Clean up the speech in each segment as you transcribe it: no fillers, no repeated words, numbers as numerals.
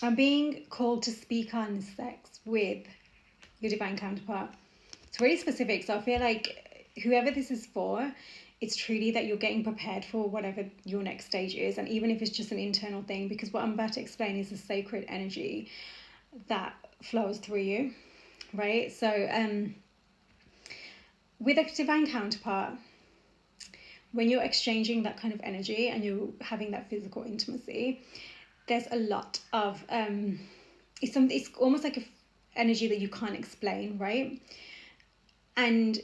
I'm being called to speak on sex with your divine counterpart. It's really specific, so I feel like whoever this is for, it's truly that you're getting prepared for whatever your next stage is, and even if it's just an internal thing, because what I'm about to explain is a sacred energy that flows through you, right? So with a divine counterpart, when you're exchanging that kind of energy and you're having that physical intimacy, there's a lot of it's almost like a energy that you can't explain, right? And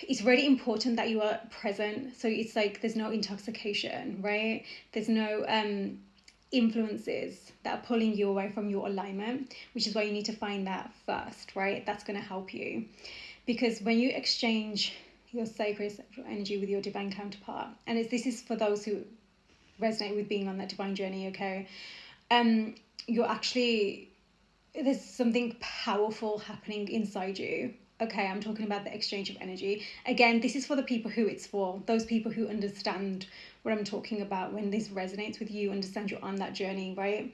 it's really important that you are present, so it's like there's no intoxication, right? There's no influences that are pulling you away from your alignment, which is why you need to find that first, right? That's going to help you, because when you exchange your sacred sexual energy with your divine counterpart, and this is for those who resonate with being on that divine journey, okay, you're actually, there's something powerful happening inside you. Okay, I'm talking about the exchange of energy. Again, this is for the people who it's for, those people who understand what I'm talking about. When this resonates with you, understand you're on that journey, right?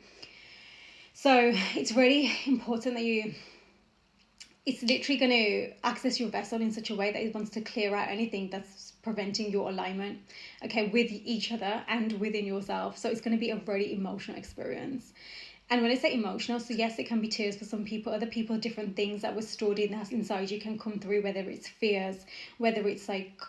So it's really important that it's literally going to access your vessel in such a way that it wants to clear out anything that's preventing your alignment, okay, with each other and within yourself. So it's going to be a very emotional experience. And when I say emotional, so yes, it can be tears for some people. Other people, different things that were stored inside you can come through, whether it's fears, whether it's like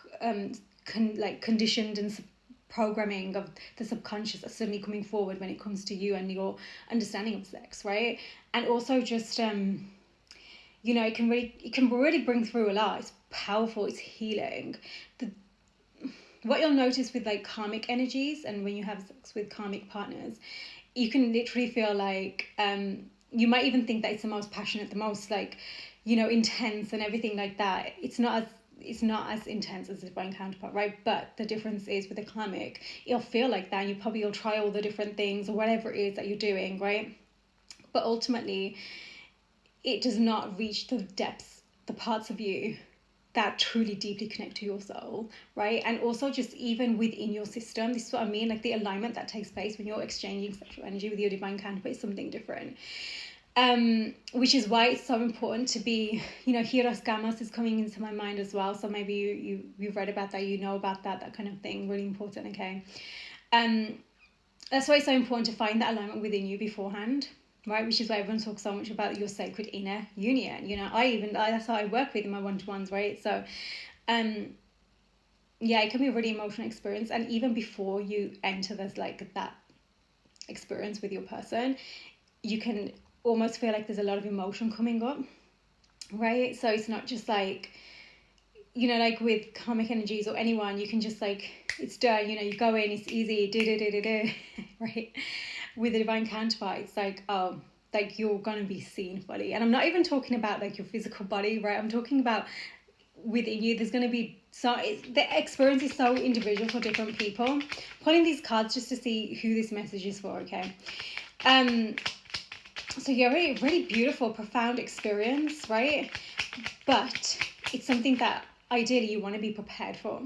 conditioned and programming of the subconscious that's suddenly coming forward when it comes to you and your understanding of sex, right? And also just it can really bring through a lot. It's powerful. It's healing. What you'll notice with like karmic energies, and when you have sex with karmic partners, you can literally feel like you might even think that it's the most passionate, the most like, intense and everything like that. It's not as intense as the divine counterpart, right? But the difference is with the karmic, you'll feel like that, and you'll try all the different things or whatever it is that you're doing, right? But ultimately, it does not reach the depths, the parts of you that truly deeply connect to your soul, right? And also just even within your system, this is what I mean, like the alignment that takes place when you're exchanging sexual energy with your divine counterpart is something different. Which is why it's so important to be, Hieros Gamos is coming into my mind as well. So maybe you've read about that, about that kind of thing. Really important, okay? That's why it's so important to find that alignment within you beforehand, right? Which is why everyone talks so much about your sacred inner union. That's how I work with in my one-to-ones, right? So, it can be a really emotional experience. And even before you enter this, like that experience with your person, you can almost feel like there's a lot of emotion coming up, right? So it's not just like, like with karmic energies or anyone, you can just like, it's done, you go in, it's easy, right? With a divine counterpart, it's like, oh, like you're gonna be seen fully. And I'm not even talking about like your physical body, right? I'm talking about within you. There's gonna be the experience is so individual for different people. Pulling these cards just to see who this message is for, okay? So really, really beautiful, profound experience, right? But it's something that ideally you want to be prepared for.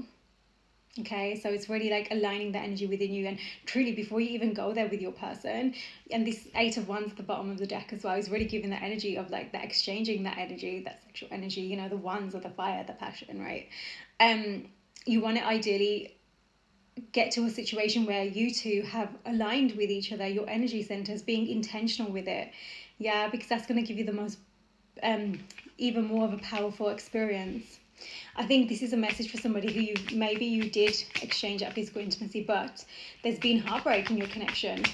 Okay, so it's really like aligning the energy within you, and truly before you even go there with your person, and this 8 of Wands at the bottom of the deck as well is really giving that energy of like that exchanging that energy, that sexual energy, the wands of the fire, the passion, right? You want to ideally get to a situation where you two have aligned with each other, your energy centers, being intentional with it, because that's going to give you the most even more of a powerful experience. I think this is a message for somebody who you did exchange that physical intimacy, but there's been heartbreak in your connection.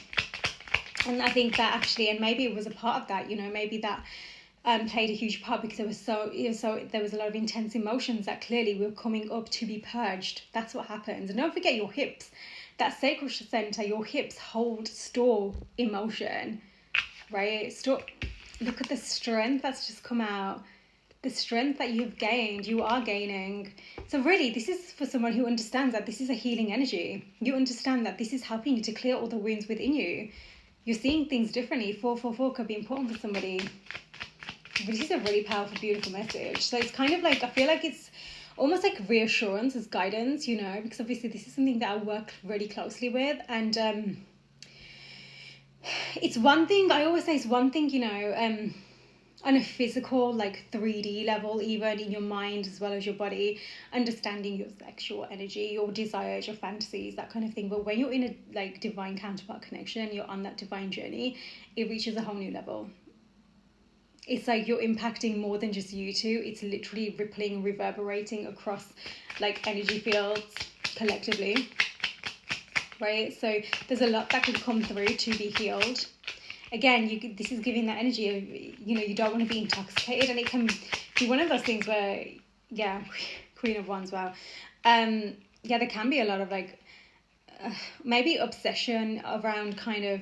And I think that actually, and maybe it was a part of that, maybe that played a huge part, because there was a lot of intense emotions that clearly were coming up to be purged. That's what happens. And don't forget your hips, that sacral center, your hips store emotion, right? Look at the strength that's just come out. The strength that you've gained, you are gaining. So really, this is for someone who understands that this is a healing energy. You understand that this is helping you to clear all the wounds within you. You're seeing things differently. 444 could be important for somebody. But this is a really powerful, beautiful message. So it's kind of like, I feel like it's almost like reassurance as guidance, because obviously this is something that I work really closely with. And it's one thing, I always say it's one thing, you know, on a physical, like 3D level, even in your mind as well as your body, understanding your sexual energy, your desires, your fantasies, that kind of thing. But when you're in a like divine counterpart connection, you're on that divine journey, it reaches a whole new level. It's like you're impacting more than just you two. It's literally rippling, reverberating across like energy fields collectively, right? So there's a lot that could come through to be healed. Again, this is giving that energy of, you know, you don't want to be intoxicated, and it can be one of those things where, yeah, Queen of Wands, wow. Yeah, there can be a lot of like maybe obsession around kind of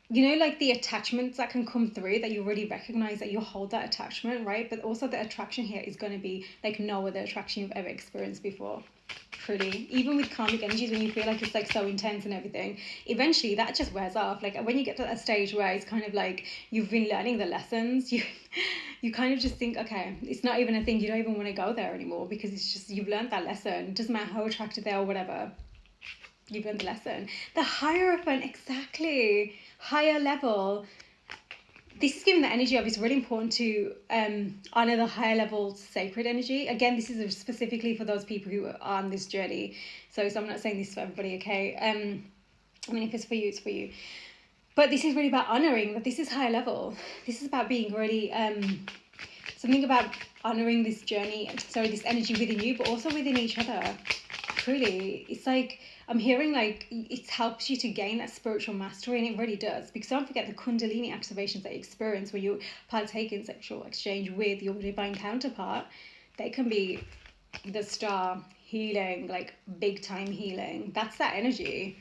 you know, like the attachments that can come through, that you really recognize that you hold that attachment, right? But also the attraction here is going to be like no other attraction you've ever experienced before. Truly, even with karmic energies, when you feel like it's like so intense and everything, eventually that just wears off. Like when you get to that stage where it's kind of like you've been learning the lessons, you kind of just think, okay, it's not even a thing. You don't even want to go there anymore, because it's just, you've learned that lesson. It doesn't matter how attracted they are or whatever, you've learned the lesson. The Hierophant, exactly, higher level. This is giving the energy of, it's really important to honor the higher level sacred energy. Again, this is specifically for those people who are on this journey. So I'm not saying this for everybody, okay? I mean, if it's for you, it's for you. But this is really about honoring that this is higher level. This is about being really something about honoring this journey, sorry, this energy within you, but also within each other. Truly, it's like I'm hearing like it helps you to gain that spiritual mastery, and it really does, because don't forget the Kundalini activations that you experience when you partake in sexual exchange with your divine counterpart. They can be the star healing, like big time healing. That's that energy.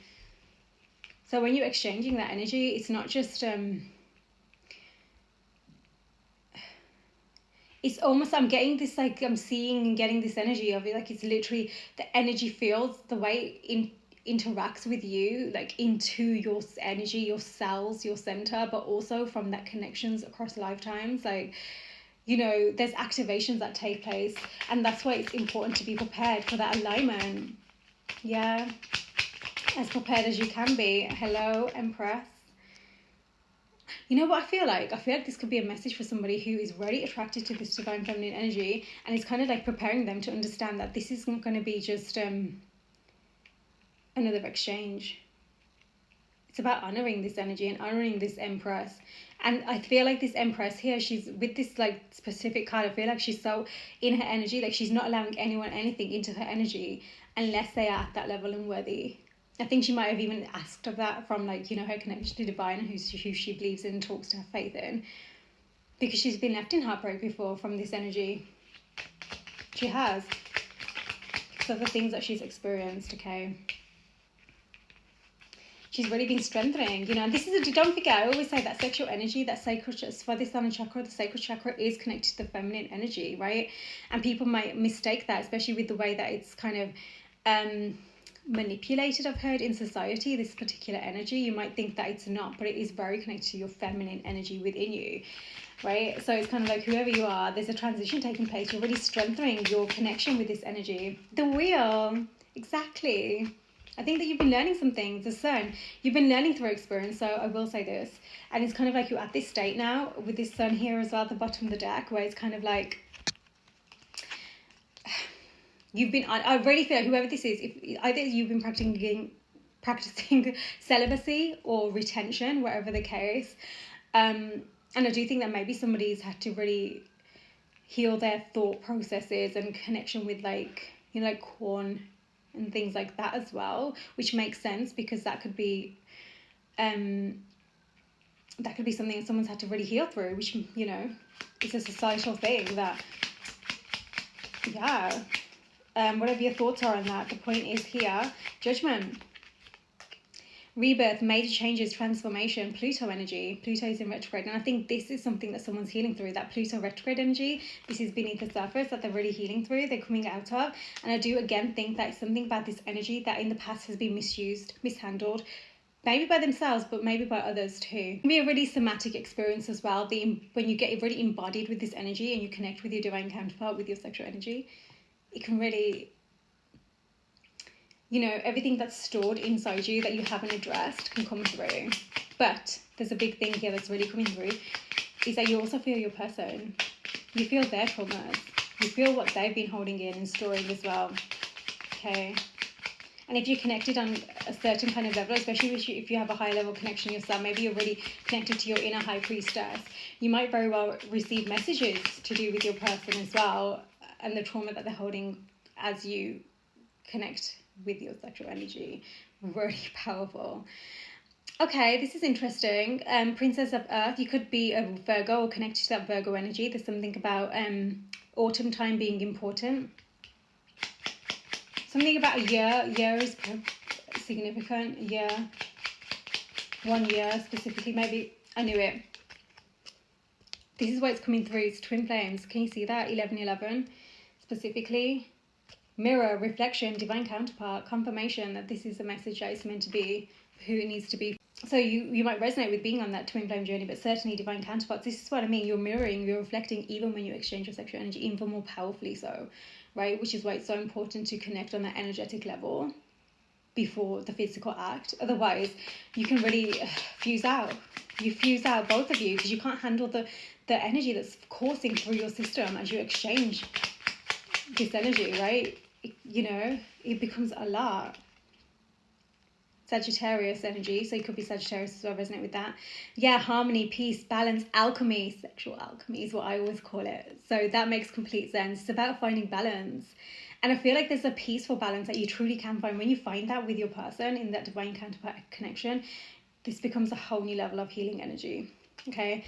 So when you're exchanging that energy, it's not just it's almost, I'm getting this, like I'm seeing and getting this energy of it, like it's literally the energy fields, the way it interacts with you, like into your energy, your cells, your center, but also from that connections across lifetimes. Like, you know, there's activations that take place, and that's why it's important to be prepared for that alignment. Yeah, as prepared as you can be. Hello, Empress. You know what I feel like? I feel like this could be a message for somebody who is really attracted to this divine feminine energy, and it's kind of like preparing them to understand that this isn't going to be just another exchange. It's about honoring this energy and honoring this Empress. And I feel like this Empress here, she's with this like specific card, I feel like she's so in her energy, like she's not allowing anyone anything into her energy unless they are at that level and worthy. I think she might have even asked of that from, like, you know, her connection to divine and who she believes in and talks to her faith in, because she's been left in heartbreak before from this energy. She has. So the things that she's experienced, okay, she's really been strengthening, you know. And this is don't forget, I always say that sexual energy, that sacred Svadhisthana chakra, the sacred chakra is connected to the feminine energy, right? And people might mistake that, especially with the way that it's kind of manipulated, I've heard, in society, this particular energy. You might think that it's not, but it is very connected to your feminine energy within you, right? So it's kind of like whoever you are, there's a transition taking place. You're really strengthening your connection with this energy. The wheel, exactly. I think that you've been learning some things. The sun, you've been learning through experience. So I will say this, and it's kind of like you're at this state now with this sun here as well at the bottom of the deck, where it's kind of like you've been, I really feel like whoever this is, if either you've been practicing celibacy or retention, whatever the case, and I do think that maybe somebody's had to really heal their thought processes and connection with, like, you know, like corn and things like that as well, which makes sense, because that could be something that someone's had to really heal through, which, you know, it's a societal thing that, yeah. Whatever your thoughts are on that, the point is here, judgment, rebirth, major changes, transformation, Pluto energy. Pluto is in retrograde, and I think this is something that someone's healing through, that Pluto retrograde energy. This is beneath the surface that they're really healing through, they're coming out of. And I do again think that it's something about this energy that in the past has been misused, mishandled, maybe by themselves, but maybe by others too. It can be a really somatic experience as well, when you get really embodied with this energy and you connect with your divine counterpart, with your sexual energy. It can really, everything that's stored inside you that you haven't addressed can come through. But there's a big thing here that's really coming through, is that you also feel your person. You feel their traumas. You feel what they've been holding in and storing as well. Okay. And if you're connected on a certain kind of level, especially if you have a high level connection yourself, maybe you're really connected to your inner high priestess, you might very well receive messages to do with your person as well, and the trauma that they're holding as you connect with your sexual energy. Really powerful. Okay, this is interesting. Princess of Earth, you could be a Virgo or connected to that Virgo energy. There's something about autumn time being important. Something about a year. Year is significant. Year. 1 year specifically, maybe. I knew it. This is why it's coming through. It's twin flames. Can you see that? 1111 specifically. Mirror, reflection, divine counterpart, confirmation that this is a message that is meant to be who it needs to be. So you might resonate with being on that twin flame journey, but certainly divine counterparts. This is what I mean. You're mirroring, you're reflecting, even when you exchange your sexual energy, even more powerfully so, right? Which is why it's so important to connect on that energetic level before the physical act. Otherwise, you can really fuse out. You fuse out, both of you, because you can't handle the energy that's coursing through your system as you exchange this energy, right? It becomes a lot. Sagittarius energy, so you could be Sagittarius as well, resonate with that. Yeah, harmony, peace, balance, alchemy, sexual alchemy is what I always call it. So that makes complete sense. It's about finding balance. And I feel like there's a peaceful balance that you truly can find. When you find that with your person in that divine counterpart connection, this becomes a whole new level of healing energy. Okay.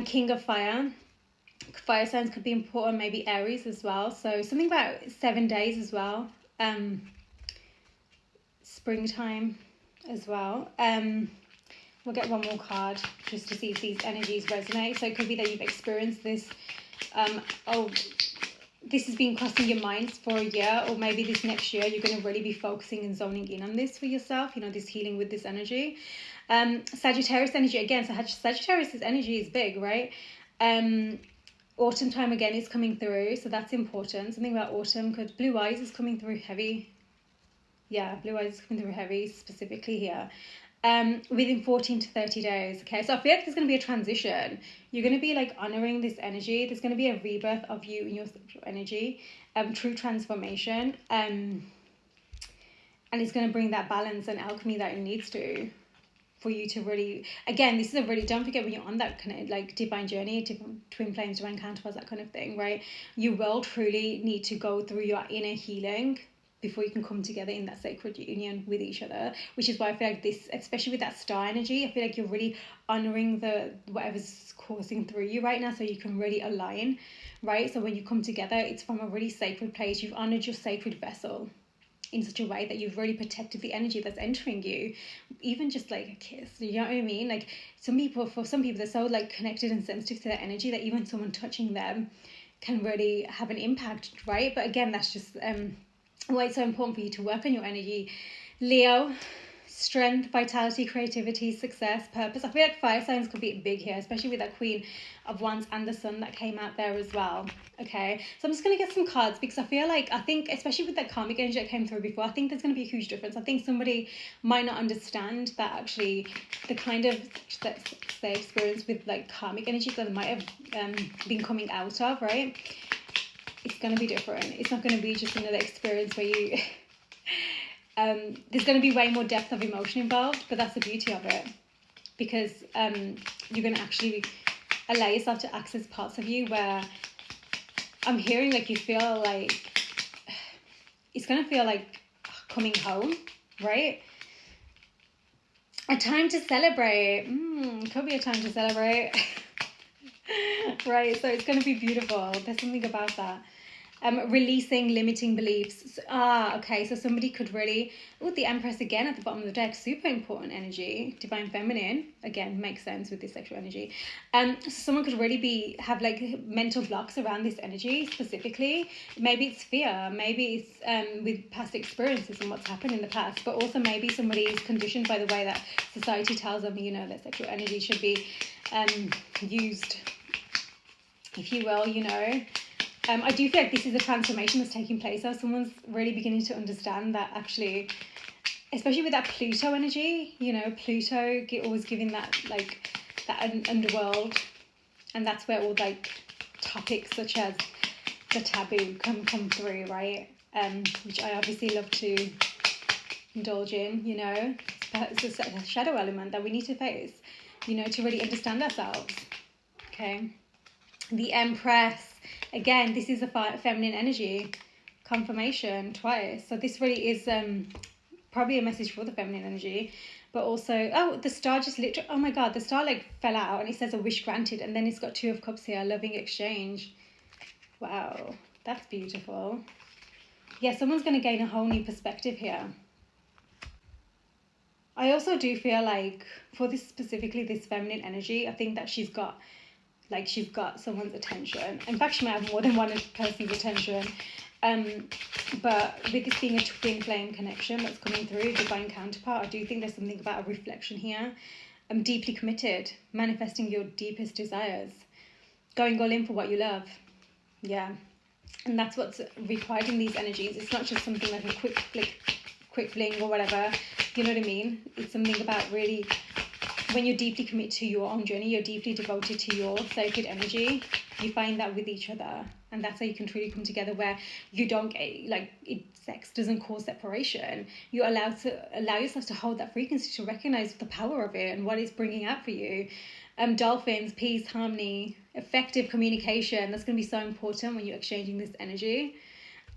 King of Fire. Fire signs could be important, maybe Aries as well. So something about 7 days as well. Springtime as well. We'll get one more card just to see if these energies resonate. So it could be that you've experienced this. This has been crossing your minds for a year, or maybe this next year you're going to really be focusing and zoning in on this for yourself, this healing with this energy. Sagittarius energy again, so Sagittarius' energy is big, right? Autumn time again is coming through, so that's important. Something about autumn, because blue eyes is coming through heavy. Yeah, blue eyes is coming through heavy specifically here. Within 14 to 30 days. Okay, so I feel like there's going to be a transition. You're going to be like honoring this energy. There's going to be a rebirth of you in your sexual energy, true transformation. And it's going to bring that balance and alchemy that it needs to, for you to really, again, this is a really, don't forget when you're on that kind of like divine journey, twin flames, divine counterparts, that kind of thing, right? You will truly need to go through your inner healing before you can come together in that sacred union with each other, which is why I feel like this, especially with that star energy, I feel like you're really honoring whatever's coursing through you right now, so you can really align, right? So when you come together, it's from a really sacred place. You've honored your sacred vessel in such a way that you've really protected the energy that's entering you, even just like a kiss, you know what I mean? Like for some people, they're so like connected and sensitive to their energy that even someone touching them can really have an impact, right? But again, that's just why it's so important for you to work on your energy. Leo, strength, vitality, creativity, success, purpose. I feel like fire signs could be big here, especially with that Queen of Wands and the Sun that came out there as well. Okay, so I'm just going to get some cards, because I think especially with that karmic energy that came through before, I think there's going to be a huge difference. I think somebody might not understand that actually the kind of that they experience with like karmic energy that they might have been coming out of, right? It's going to be different. It's not going to be just another experience where you there's going to be way more depth of emotion involved, but that's the beauty of it, because you're going to actually allow yourself to access parts of you where I'm hearing like you feel like it's going to feel like coming home, right? A time to celebrate. Could be a time to celebrate. Right, so it's going to be beautiful. There's something about that. Releasing limiting beliefs. Okay, so somebody could really, the Empress again at the bottom of the deck, super important energy. Divine feminine, again, makes sense with this sexual energy. So someone could really have like mental blocks around this energy specifically. Maybe it's fear, maybe it's with past experiences and what's happened in the past, but also maybe somebody is conditioned by the way that society tells them, that sexual energy should be used, if you will, I do feel like this is a transformation that's taking place. So someone's really beginning to understand that actually, especially with that Pluto energy, you know, Pluto always giving that like that underworld, and that's where all like topics such as the taboo come through, right? Which I obviously love to indulge in, you know. It's a shadow element that we need to face, you know, to really understand ourselves. Okay. The Empress, again, this is a feminine energy, confirmation twice. So this really is probably a message for the feminine energy, but also, oh, the star just literally, oh my God, the star like fell out and it says a wish granted, and then it's got 2 of Cups here, loving exchange. Wow, that's beautiful. Yeah, someone's going to gain a whole new perspective here. I also do feel like for this specifically, this feminine energy, I think that she's got someone's attention. In fact, she might have more than one person's attention. But with this being a twin flame connection that's coming through, divine counterpart, I do think there's something about a reflection here. I'm deeply committed, manifesting your deepest desires, going all in for what you love. Yeah. And that's what's required in these energies. It's not just something like a quick flick, quick fling or whatever. You know what I mean? It's something about really, when you're deeply committed to your own journey, you're deeply devoted to your sacred energy, you find that with each other. And that's how you can truly come together, where you don't get, like, sex doesn't cause separation. You're allowed to allow yourself to hold that frequency, to recognize the power of it and what it's bringing out for you. Dolphins, peace, harmony, effective communication. That's going to be so important when you're exchanging this energy.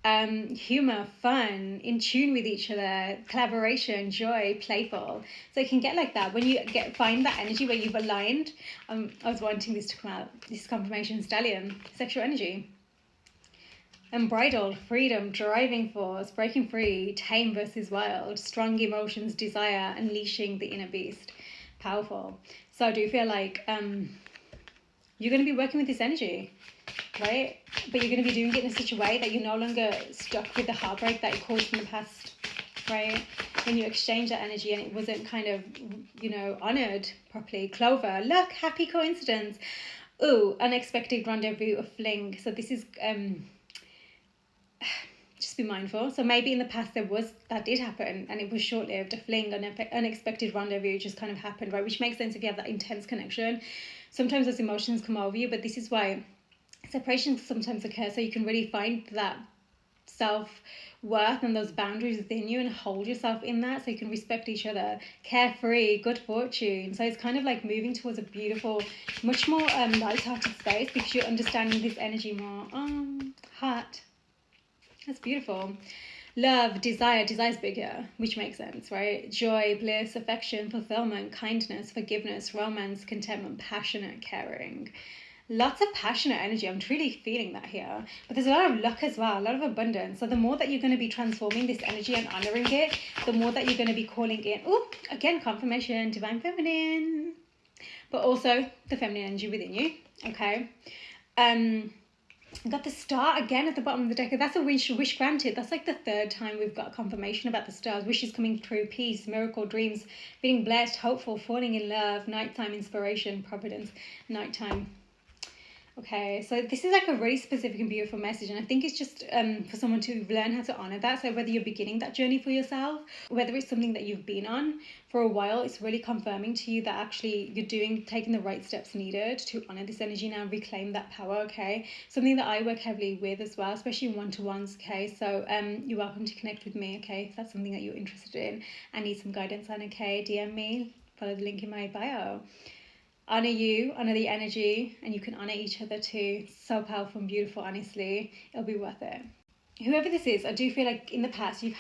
Humor, fun, in tune with each other, collaboration, joy, playful. So it can get like that when you find that energy where you've aligned. I was wanting this to come out, this confirmation, stallion, sexual energy. Unbridled, freedom, driving force, breaking free, tame versus wild, strong emotions, desire, unleashing the inner beast. Powerful. So I do feel like you're going to be working with this energy, right? But you're going to be doing it in such a way that you're no longer stuck with the heartbreak that you caused in the past, right? When you exchange that energy and it wasn't kind of, you know, honoured properly. Clover, look, happy coincidence. Ooh, unexpected rendezvous, a fling. So this is, just be mindful. So maybe in the past that did happen and it was short-lived, a fling, an unexpected rendezvous just kind of happened, right? Which makes sense if you have that intense connection. Sometimes those emotions come over you, but this is why separations sometimes occur, so you can really find that self-worth and those boundaries within you and hold yourself in that, so you can respect each other. Carefree, good fortune. So it's kind of like moving towards a beautiful, much more light-hearted space, because you're understanding this energy more. Heart. That's beautiful. Love, desire's bigger, which makes sense, right? Joy, bliss, affection, fulfillment, kindness, forgiveness, romance, contentment, passionate, caring. Lots of passionate energy. I'm truly feeling that here. But there's a lot of luck as well, a lot of abundance. So the more that you're going to be transforming this energy and honoring it, the more that you're going to be calling in, again, confirmation, divine feminine, but also the feminine energy within you, okay? Got the star again at the bottom of the deck. That's a wish granted. That's like the 3rd time we've got confirmation about the stars. Wishes coming true, peace, miracle, dreams, being blessed, hopeful, falling in love, nighttime inspiration, providence, nighttime. Okay, so this is like a really specific and beautiful message, and I think it's just for someone to learn how to honor that. So whether you're beginning that journey for yourself, whether it's something that you've been on for a while, it's really confirming to you that actually you're taking the right steps needed to honor this energy now and reclaim that power, okay? Something that I work heavily with as well, especially in one-to-ones, okay? So you're welcome to connect with me, okay? If that's something that you're interested in and need some guidance on, okay? DM me, follow the link in my bio. Honor you, honor the energy, and you can honor each other too. So powerful and beautiful, honestly. It'll be worth it. Whoever this is, I do feel like in the past you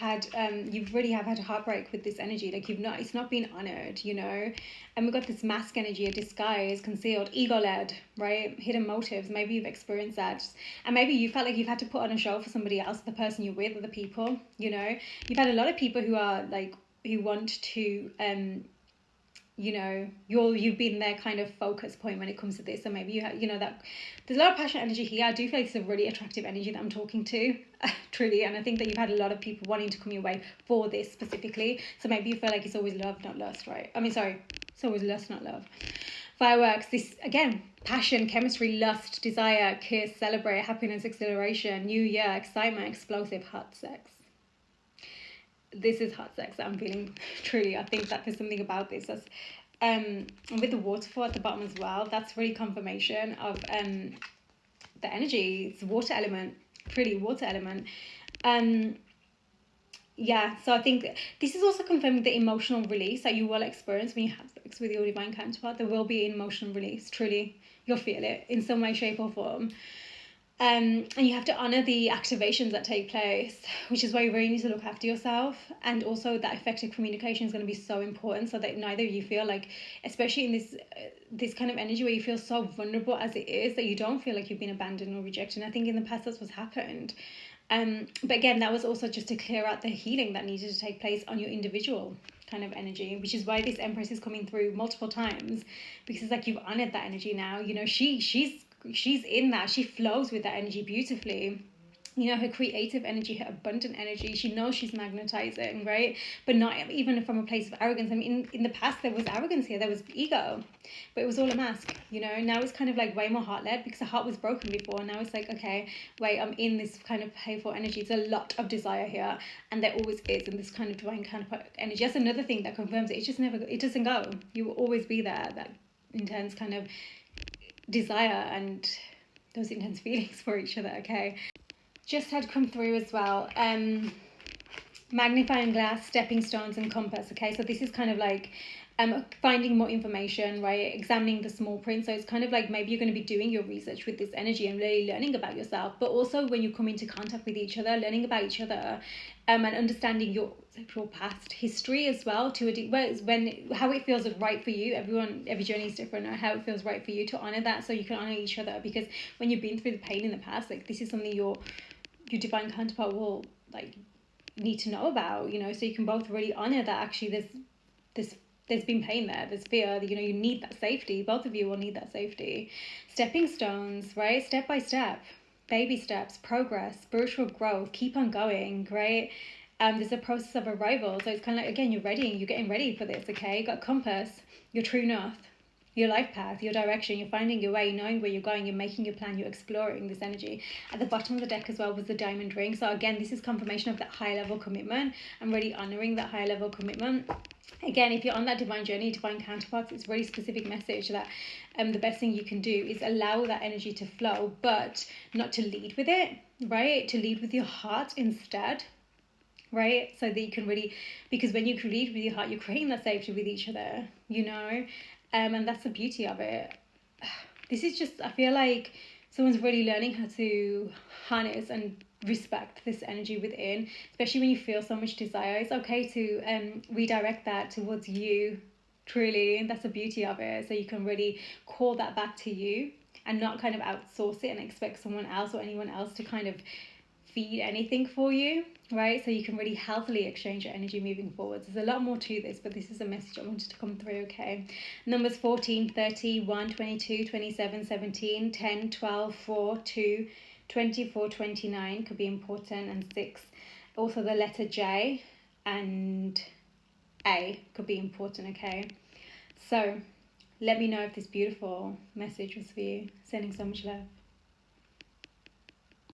really have had a heartbreak with this energy. Like it's not been honored, you know. And we've got this mask energy, a disguise, concealed, ego-led, right? Hidden motives. Maybe you've experienced that, and maybe you felt like you've had to put on a show for somebody else, the person you're with, or the people. You know, you've had a lot of people who want to you know, you've been their kind of focus point when it comes to this. So maybe that there's a lot of passionate energy here. I do feel like it's a really attractive energy that I'm talking to, truly. And I think that you've had a lot of people wanting to come your way for this specifically. So maybe you feel like it's always love, not lust, right? It's always lust, not love. Fireworks, this again, passion, chemistry, lust, desire, kiss, celebrate, happiness, exhilaration, new year, excitement, explosive, hot sex. This is hot sex that I'm feeling. Truly, I think that there's something about this that's and with the waterfall at the bottom as well, that's really confirmation of the energy. It's water element, pretty water element. Yeah, so I think this is also confirming the emotional release that you will experience when you have sex with your divine counterpart. There will be an emotional release, truly. You'll feel it in some way, shape, or form. And you have to honor the activations that take place, which is why you really need to look after yourself. And also that effective communication is going to be so important, so that neither of you feel like, especially in this kind of energy where you feel so vulnerable as it is, that you don't feel like you've been abandoned or rejected. And I think in the past that's what's happened. But again, that was also just to clear out the healing that needed to take place on your individual kind of energy, which is why this Empress is coming through multiple times, because it's like you've honored that energy now. You know, she's in that. She flows with that energy beautifully. You know, her creative energy, her abundant energy, she knows she's magnetizing, right? But not even from a place of arrogance. I mean, in the past there was arrogance here, there was ego, but it was all a mask, you know. Now it's kind of like way more heart-led, because the heart was broken before. Now it's like, okay, wait, I'm in this kind of playful energy. It's a lot of desire here, and there always is in this kind of divine counterpart energy. That's another thing that confirms it. It just never, it doesn't go. You will always be there, that intense kind of desire and those intense feelings for each other, okay? Just had come through as well, magnifying glass, stepping stones, and compass. Okay, so this is kind of like finding more information, right? Examining the small print. So it's kind of like maybe you're going to be doing your research with this energy and really learning about yourself, but also when you come into contact with each other, learning about each other, and understanding your sexual past history as well, to how it feels right for you. Every journey is different, or how it feels right for you to honor that, so you can honor each other. Because when you've been through the pain in the past, like this is something your divine counterpart will like need to know about, you know, so you can both really honor that actually there's been pain there, there's fear, you know, you need that safety. Both of you will need that safety. Stepping stones, right? Step by step, baby steps, progress, spiritual growth, keep on going, right? There's a process of arrival. So it's kind of like, again, you're getting ready for this, okay? You got compass, your true north, your life path, your direction, you're finding your way, you're knowing where you're going, you're making your plan, you're exploring this energy. At the bottom of the deck as well was the diamond ring. So again, this is confirmation of that high level commitment. I'm really honoring that high level commitment. Again, if you're on that divine journey, divine counterparts, it's a really specific message that the best thing you can do is allow that energy to flow, but not to lead with it, right? To lead with your heart instead, right? So that you can really, because when you lead with your heart, you're creating that safety with each other, you know. And that's the beauty of it. This is just, I feel like someone's really learning how to harness and respect this energy within, especially when you feel so much desire. It's okay to redirect that towards you, truly. And that's the beauty of it. So you can really call that back to you and not kind of outsource it and expect someone else or anyone else to kind of feed anything for you, right? So you can really healthily exchange your energy moving forwards. There's a lot more to this, but this is a message I wanted to come through, okay? Numbers 14, 30, 1, 22, 27, 17, 10, 12, 4, 2, 24, 29 could be important, and 6. Also the letter J and A could be important, okay? So let me know if this beautiful message was for you. Sending so much love.